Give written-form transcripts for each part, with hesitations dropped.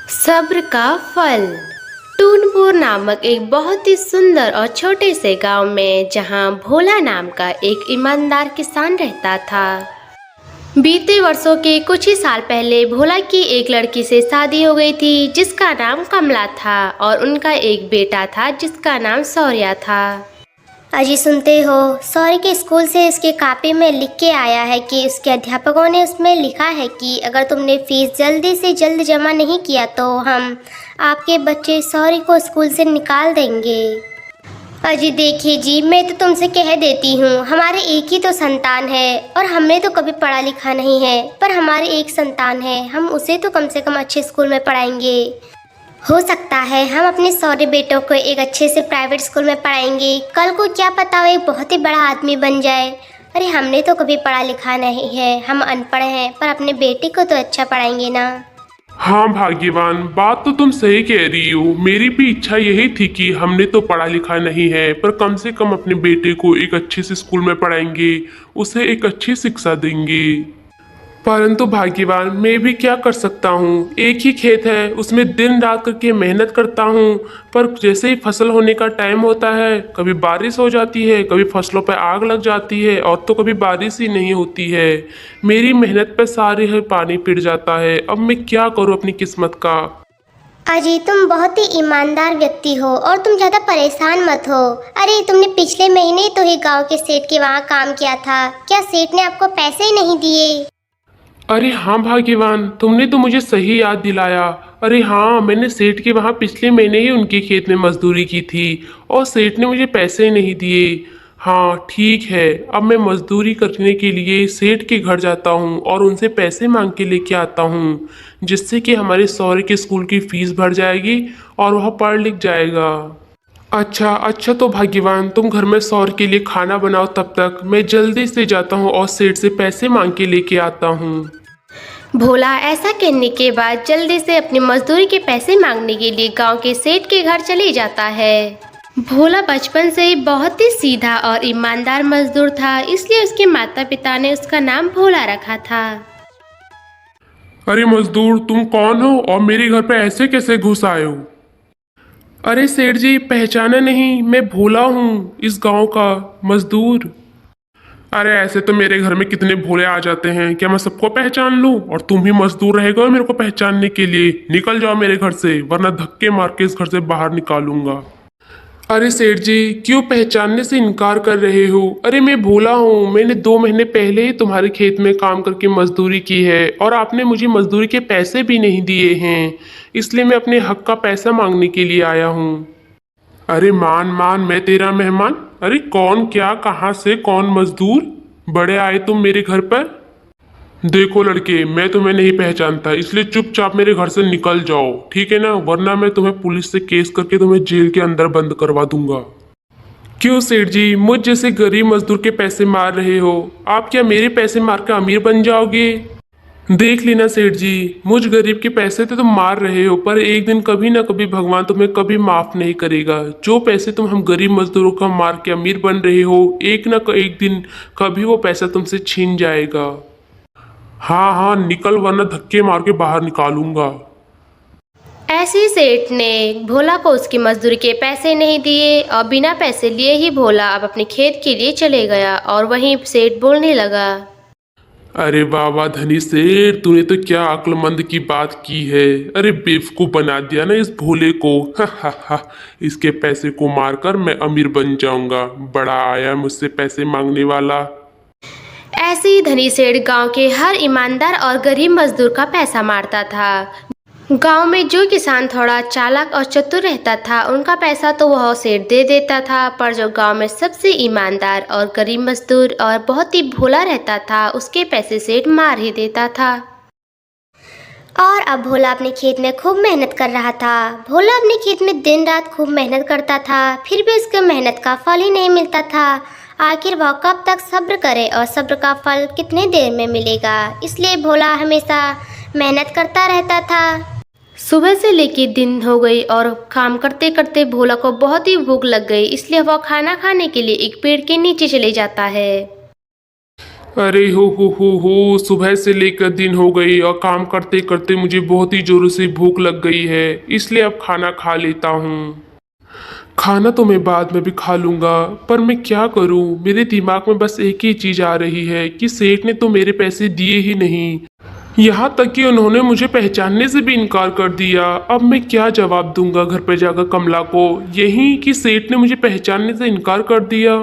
सब्र का फल। टूनपुर नामक एक बहुत ही सुंदर और छोटे से गांव में जहां भोला नाम का एक ईमानदार किसान रहता था। बीते वर्षों के कुछ ही साल पहले भोला की एक लड़की से शादी हो गई थी जिसका नाम कमला था और उनका एक बेटा था जिसका नाम शौर्या था। अजी सुनते हो, सौर्य के स्कूल से उसके कॉपी में लिख के आया है कि उसके अध्यापकों ने उसमें लिखा है कि अगर तुमने फीस जल्दी से जल्द जमा नहीं किया तो हम आपके बच्चे सौर्य को स्कूल से निकाल देंगे। अजी देखिए जी, मैं तो तुमसे कह देती हूँ, हमारे एक ही तो संतान है और हमने तो कभी पढ़ा लिखा नहीं है, पर हमारे एक संतान है, हम उसे तो कम से कम अच्छे स्कूल में पढ़ाएंगे। हो सकता है हम अपने सौरे बेटों को एक अच्छे से प्राइवेट स्कूल में पढ़ाएंगे, कल को क्या पता वो एक बहुत ही बड़ा आदमी बन जाए। अरे हमने तो कभी पढ़ा लिखा नहीं है, हम अनपढ़ हैं, पर अपने बेटे को तो अच्छा पढ़ाएंगे ना। हाँ भाग्यवान, बात तो तुम सही कह रही हो। मेरी भी इच्छा यही थी कि हमने तो पढ़ा लिखा नहीं है पर कम से कम अपने बेटे को एक अच्छे से स्कूल में पढ़ाएंगे, उसे एक अच्छी शिक्षा देंगे। परंतु भाग्यवान, मैं भी क्या कर सकता हूँ। एक ही खेत है, उसमें दिन रात करके मेहनत करता हूँ, पर जैसे ही फसल होने का टाइम होता है कभी बारिश हो जाती है, कभी फसलों पर आग लग जाती है और तो कभी बारिश ही नहीं होती है। मेरी मेहनत पे सारे ही पानी फिर जाता है। अब मैं क्या करूँ अपनी किस्मत का। अजी तुम बहुत ही ईमानदार व्यक्ति हो और तुम ज़्यादा परेशान मत हो। अरे तुमने पिछले महीने तो ही गांव के सेठ के वहाँ काम किया था, क्या सेठ ने आपको पैसे ही नहीं दिए? अरे हाँ भाग्यवान, तुमने तो मुझे सही याद दिलाया। अरे हाँ, मैंने सेठ के वहाँ पिछले महीने ही उनके खेत में मजदूरी की थी और सेठ ने मुझे पैसे नहीं दिए। हाँ ठीक है, अब मैं मजदूरी करने के लिए सेठ के घर जाता हूँ और उनसे पैसे मांग के लेके आता हूँ, जिससे कि हमारे सौर्य के स्कूल की फीस भर जाएगी और वह पढ़ लिख जाएगा। अच्छा अच्छा, तो भाग्यवान तुम घर में सौर्य के लिए खाना बनाओ, तब तक मैं जल्दी से जाता हूँ और सेठ से पैसे मांग के लेके आता हूँ। भोला ऐसा कहने के बाद जल्दी से अपनी मजदूरी के पैसे मांगने के लिए गांव के सेठ के घर चले जाता है। भोला बचपन से ही बहुत ही सीधा और ईमानदार मजदूर था, इसलिए उसके माता पिता ने उसका नाम भोला रखा था। अरे मजदूर, तुम कौन हो और मेरे घर पे ऐसे कैसे घुस आए हो? अरे सेठ जी, पहचाना नहीं? मैं भोला हूँ, इस गांव का मजदूर। अरे ऐसे तो मेरे घर में कितने भोले आ जाते हैं, क्या मैं सबको पहचान लूं? और तुम ही मजदूर रहेगा मेरे को पहचानने के लिए? निकल जाओ मेरे घर से, वरना धक्के मार के इस घर से बाहर निकालूंगा। अरे सेठ जी, क्यों पहचानने से इनकार कर रहे हो? अरे मैं भोला हूँ, मैंने 2 महीने पहले ही तुम्हारे खेत में काम करके मजदूरी की है और आपने मुझे मजदूरी के पैसे भी नहीं दिए हैं, इसलिए मैं अपने हक का पैसा मांगने के लिए आया हूँ। अरे मान मान, मैं तेरा मेहमान? अरे कौन, क्या, कहाँ से, कौन मजदूर? बड़े आए तुम मेरे घर पर? देखो लड़के, मैं तुम्हें नहीं पहचानता, इसलिए चुपचाप मेरे घर से निकल जाओ, ठीक है ना? वरना मैं तुम्हें पुलिस से केस करके तुम्हें जेल के अंदर बंद करवा दूंगा। क्यों सेठ जी, मुझ जैसे गरीब मजदूर के पैसे मार रहे हो? आप क्या मेरे पैसे मार कर अमीर बन जाओगे? देख लेना सेठ जी, मुझ गरीब के पैसे तो तुम मार रहे हो, पर एक दिन कभी ना कभी भगवान तुम्हें कभी माफ नहीं करेगा। जो पैसे तुम हम गरीब मजदूरों का मार के अमीर बन रहे हो, एक ना एक दिन कभी वो पैसा तुमसे छीन जाएगा। हाँ हाँ निकल, वरना धक्के मार के बाहर निकालूंगा। ऐसे सेठ ने भोला को उसकी मजदूरी के पैसे नहीं दिए और बिना पैसे लिए ही भोला अब अपने खेत के लिए चले गया और वहीं सेठ बोलने लगा। अरे वाह वाह धनी सेठ, तूने तो क्या अक्लमंद की बात की है। अरे बेवकूफ बना दिया ना इस भोले को। हा हा हा, इसके पैसे को मारकर मैं अमीर बन जाऊंगा। बड़ा आया मुझसे पैसे मांगने वाला। ऐसे ही धनी सेठ गांव के हर ईमानदार और गरीब मजदूर का पैसा मारता था। गांव में जो किसान थोड़ा चालाक और चतुर रहता था उनका पैसा तो वह सेठ दे देता था, पर जो गांव में सबसे ईमानदार और गरीब मजदूर और बहुत ही भोला रहता था उसके पैसे सेठ मार ही देता था। और अब भोला अपने खेत में खूब मेहनत कर रहा था। भोला अपने खेत में दिन रात खूब मेहनत करता था, फिर भी उसके मेहनत का फल ही नहीं मिलता था। आखिर वह कब तक सब्र करे और सब्र का फल कितने देर में मिलेगा, इसलिए भोला हमेशा मेहनत करता रहता था। सुबह से लेकर दिन हो गई और काम करते करते भोला को बहुत ही भूख लग गई, इसलिए वह खाना खाने के लिए एक पेड़ के नीचे चले जाता है। अरे हो, सुबह से लेकर दिन हो गई और काम करते करते मुझे बहुत ही जोरों से भूख लग गई है, इसलिए अब खाना खा लेता हूँ। खाना तो मैं बाद में भी खा लूँगा, पर मैं क्या करूँ, मेरे दिमाग में बस एक ही चीज़ आ रही है कि सेठ ने तो मेरे पैसे दिए ही नहीं। यहाँ तक कि उन्होंने मुझे पहचानने से भी इनकार कर दिया। अब मैं क्या जवाब दूंगा घर पे जाकर कमला को, यही कि सेठ ने मुझे पहचानने से इनकार कर दिया।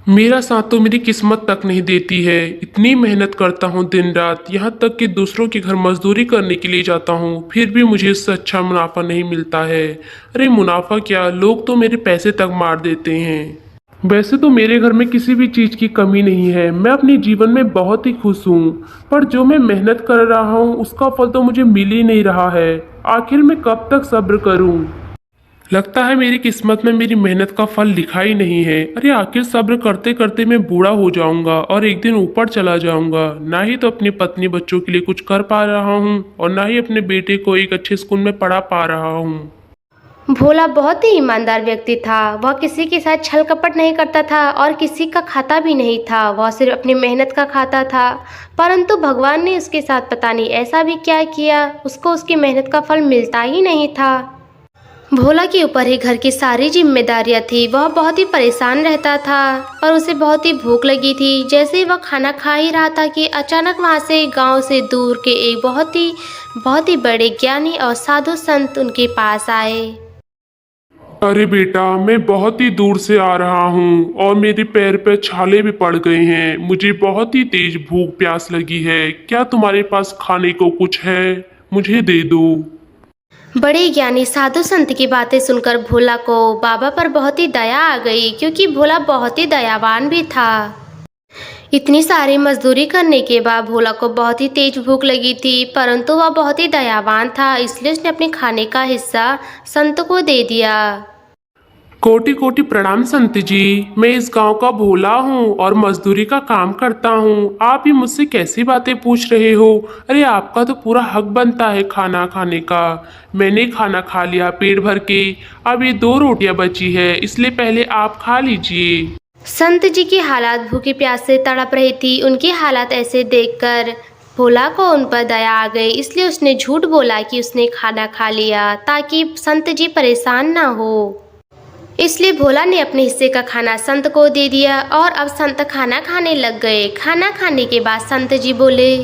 मेरा साथ तो मेरी किस्मत तक नहीं देती है। इतनी मेहनत करता हूँ दिन रात, यहाँ तक कि दूसरों के घर मजदूरी करने के लिए जाता हूँ, फिर भी मुझे इससे अच्छा मुनाफा नहीं मिलता है। अरे मुनाफा क्या, लोग तो मेरे पैसे तक मार देते हैं। वैसे तो मेरे घर में किसी भी चीज़ की कमी नहीं है, मैं अपने जीवन में बहुत ही खुश हूँ, पर जो मैं मेहनत कर रहा हूँ उसका फल तो मुझे मिल ही नहीं रहा है। आखिर मैं कब तक सब्र करूँ। लगता है मेरी किस्मत में मेरी मेहनत का फल लिखा ही नहीं है। अरे आखिर सब्र करते करते मैं बूढ़ा हो जाऊंगा और एक दिन ऊपर चला जाऊंगा। ना ही तो अपनी पत्नी बच्चों के लिए कुछ कर पा रहा हूँ और ना ही अपने बेटे को एक अच्छे स्कूल में पढ़ा पा रहा हूँ। भोला बहुत ही ईमानदार व्यक्ति था। वह किसी के साथ छल कपट नहीं करता था और किसी का खाता भी नहीं था। वह सिर्फ अपनी मेहनत का खाता था। परंतु भगवान ने उसके साथ पता नहीं ऐसा भी क्या किया, उसको उसकी मेहनत का फल मिलता ही नहीं था। भोला के ऊपर ही घर की सारी जिम्मेदारियां थी। वह बहुत ही परेशान रहता था और उसे बहुत ही भूख लगी थी। जैसे ही वह खाना खा ही रहा था कि अचानक वहां से गांव से दूर के एक बहुत ही बड़े ज्ञानी और साधु संत उनके पास आए। अरे बेटा, मैं बहुत ही दूर से आ रहा हूँ और मेरे पैर पे छाले भी पड़ गए हैं। मुझे बहुत ही तेज भूख प्यास लगी है। क्या तुम्हारे पास खाने को कुछ है? मुझे दे दो। बड़े ज्ञानी साधु संत की बातें सुनकर भोला को बाबा पर बहुत ही दया आ गई, क्योंकि भोला बहुत ही दयावान भी था। इतनी सारी मजदूरी करने के बाद भोला को बहुत ही तेज भूख लगी थी, परंतु वह बहुत ही दयावान था, इसलिए उसने अपने खाने का हिस्सा संत को दे दिया। कोटि कोटि प्रणाम संत जी, मैं इस गांव का भोला हूँ और मजदूरी का काम करता हूँ। आप ही मुझसे कैसी बातें पूछ रहे हो? अरे आपका तो पूरा हक बनता है खाना खाने का। मैंने खाना खा लिया पेट भर के। अब ये 2 रोटियां बची है, इसलिए पहले आप खा लीजिए। संत जी की हालात भूखे प्यास से तड़प रही थी। उनकी हालात ऐसे देखकर भोला को उन पर दया आ गई, इसलिए उसने झूठ बोला कि उसने खाना खा लिया ताकि संत जी परेशान ना हो। इसलिए भोला ने अपने हिस्से का खाना संत को दे दिया और अब संत खाना खाने लग गए। खाना खाने के बाद संत जी बोले,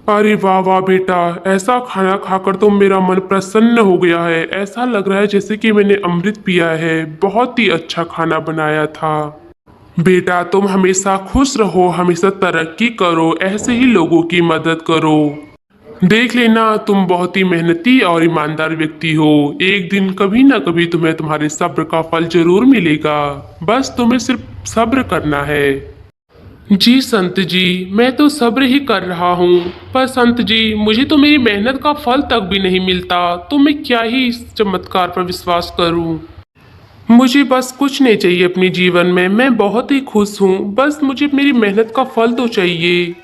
अरे वाह वाह बेटा, ऐसा खाना खाकर तो मेरा मन प्रसन्न हो गया है। ऐसा लग रहा है जैसे कि मैंने अमृत पिया है। बहुत ही अच्छा खाना बनाया था। बेटा तुम हमेशा खुश रहो, हमेशा तरक्की करो, ऐसे ही लोगों की मदद करो। देख लेना, तुम बहुत ही मेहनती और ईमानदार व्यक्ति हो। एक दिन कभी ना कभी तुम्हें तुम्हारे सब्र का फल जरूर मिलेगा। बस तुम्हें सिर्फ सब्र करना है। जी संत जी, मैं तो सब्र ही कर रहा हूँ, पर संत जी मुझे तो मेरी मेहनत का फल तक भी नहीं मिलता, तो मैं क्या ही इस चमत्कार पर विश्वास करूँ। मुझे बस कुछ नहीं चाहिए अपने जीवन में, मैं बहुत ही खुश हूँ। बस मुझे मेरी मेहनत का फल तो चाहिए।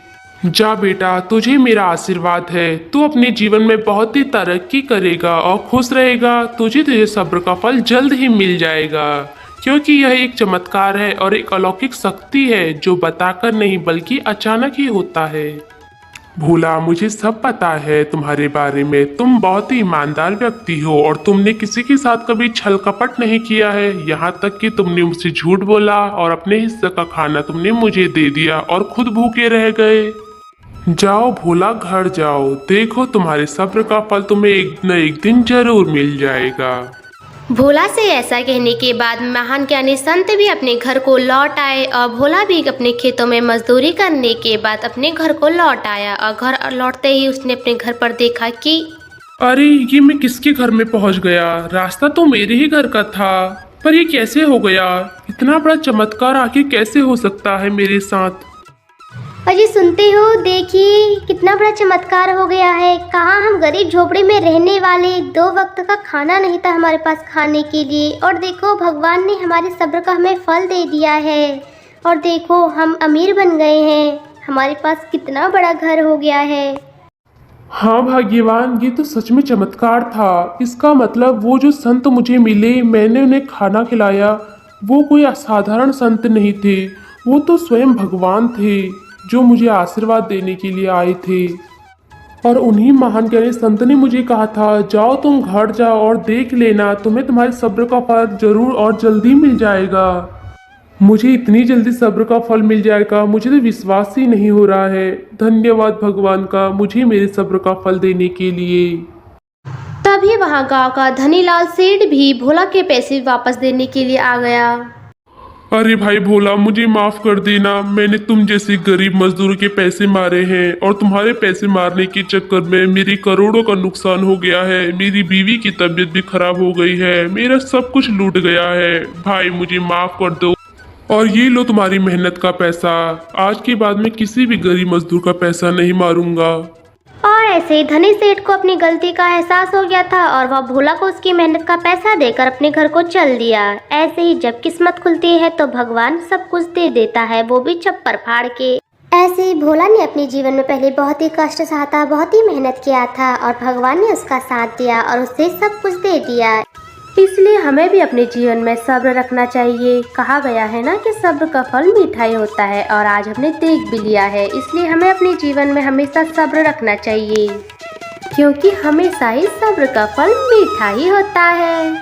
जा बेटा, तुझे मेरा आशीर्वाद है। तू अपने जीवन में बहुत ही तरक्की करेगा और खुश रहेगा। तुझे सब्र का फल जल्द ही मिल जाएगा, क्योंकि यह एक चमत्कार है और एक अलौकिक शक्ति है जो बताकर नहीं बल्कि अचानक ही होता है। भोला, मुझे सब पता है तुम्हारे बारे में। तुम बहुत ही ईमानदार व्यक्ति हो और तुमने किसी के साथ कभी छल कपट नहीं किया है। यहाँ तक कि तुमने मुझसे झूठ बोला और अपने हिस्से का खाना तुमने मुझे दे दिया और खुद भूखे रह गए। जाओ भोला, घर जाओ। देखो तुम्हारे सब्र का फल तुम्हें एक न एक दिन जरूर मिल जाएगा। भोला से ऐसा कहने के बाद महान ज्ञानी संत भी अपने घर को लौट आए और भोला भी अपने खेतों में मजदूरी करने के बाद अपने घर को लौट आया। और घर लौटते ही उसने अपने घर पर देखा कि अरे ये मैं किसके घर में पहुंच गया? रास्ता तो मेरे ही घर का था, पर ये कैसे हो गया? इतना बड़ा चमत्कार आखिर कैसे हो सकता है मेरे साथ? अजी सुनते हो, देखिए कितना बड़ा चमत्कार हो गया है। कहाँ हम गरीब झोपड़ी में रहने वाले, 2 वक्त का खाना नहीं था हमारे पास खाने के लिए, और देखो भगवान ने हमारे सब्र का हमें फल दे दिया है। और देखो हम अमीर बन गए हैं, हमारे पास कितना बड़ा घर हो गया है। हाँ भाग्यवान, ये तो सच में चमत्कार था। इसका मतलब वो जो संत मुझे मिले, मैंने उन्हें खाना खिलाया, वो कोई असाधारण संत नहीं थे। वो तो स्वयं भगवान थे जो मुझे आशीर्वाद देने के लिए आए थे। और उन्हीं महान ज्ञानी संत ने मुझे कहा था, जाओ तुम घर जाओ और देख लेना, तुम्हें तुम्हारे सब्र का फल जरूर और जल्दी मिल जाएगा। मुझे इतनी जल्दी सब्र का फल मिल जाएगा, मुझे तो विश्वास ही नहीं हो रहा है। धन्यवाद भगवान का मुझे मेरे सब्र का फल देने के लिए। तभी वहाँ गांव का धनीलाल सेठ भी भोला के पैसे वापस देने के लिए आ गया। अरे भाई भोला, मुझे माफ कर देना, मैंने तुम जैसे गरीब मजदूरों के पैसे मारे हैं और तुम्हारे पैसे मारने के चक्कर में मेरी करोड़ों का नुकसान हो गया है। मेरी बीवी की तबीयत भी खराब हो गई है, मेरा सब कुछ लूट गया है। भाई मुझे माफ कर दो। और ये लो तुम्हारी मेहनत का पैसा। आज के बाद मैं किसी भी गरीब मजदूर का पैसा नहीं मारूंगा। और ऐसे ही धनी सेठ को अपनी गलती का एहसास हो गया था और वह भोला को उसकी मेहनत का पैसा देकर अपने घर को चल दिया। ऐसे ही जब किस्मत खुलती है तो भगवान सब कुछ दे देता है, वो भी छप्पर फाड़ के। ऐसे ही भोला ने अपने जीवन में पहले बहुत ही कष्ट सहा था, बहुत ही मेहनत किया था और भगवान ने उसका साथ दिया और उसे सब कुछ दे दिया। इसलिए हमें भी अपने जीवन में सब्र रखना चाहिए। कहा गया है ना कि सब्र का फल मीठा ही होता है, और आज हमने देख भी लिया है। इसलिए हमें अपने जीवन में हमेशा सब्र रखना चाहिए, क्योंकि हमेशा ही सब्र का फल मीठा ही होता है।